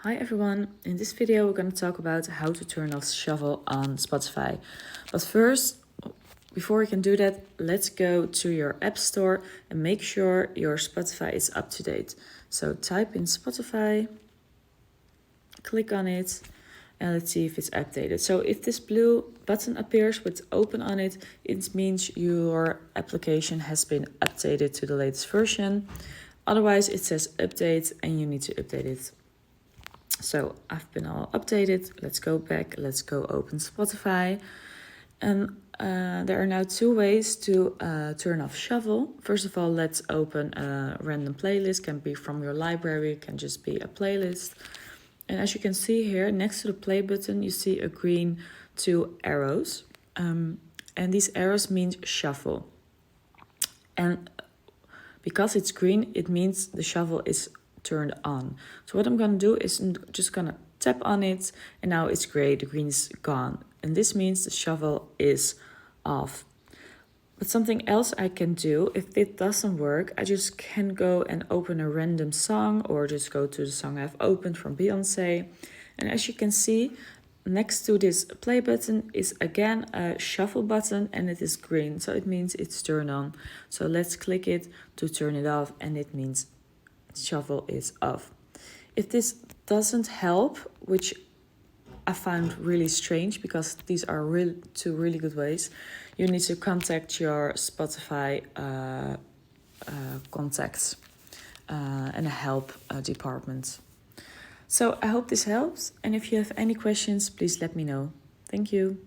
Hi everyone, in this video we're going to talk about how to turn off shuffle on Spotify. But first, before we can do that, let's go to your app store and make sure your Spotify is up to date. So type in Spotify, click on it, and let's see if it's updated. So if this blue button appears with open on it, it means your application has been updated to the latest version. Otherwise it says update and you need to update it. So I've been all updated. Let's go back. Let's go open Spotify. And there are now two ways to turn off shuffle. First of all, let's open a random playlist. Can be from your library, can just be a playlist. And as you can see here, next to the play button, you see a green two arrows. And these arrows mean shuffle. And because it's green, it means the shuffle is turned on. So what I'm going to do is I'm just going to tap on it, and now it's gray, the green is gone. And this means the shuffle is off. But something else I can do, if it doesn't work, I just can go and open a random song or just go to the song I've opened from Beyoncé. And as you can see, next to this play button is again a shuffle button and it is green. So it means it's turned on. So let's click it to turn it off and it means shuffle is off. If this doesn't help, which I found really strange because these are two really good ways, you need to contact your Spotify contacts and a help department. So I hope this helps, and if you have any questions, please let me know. Thank you.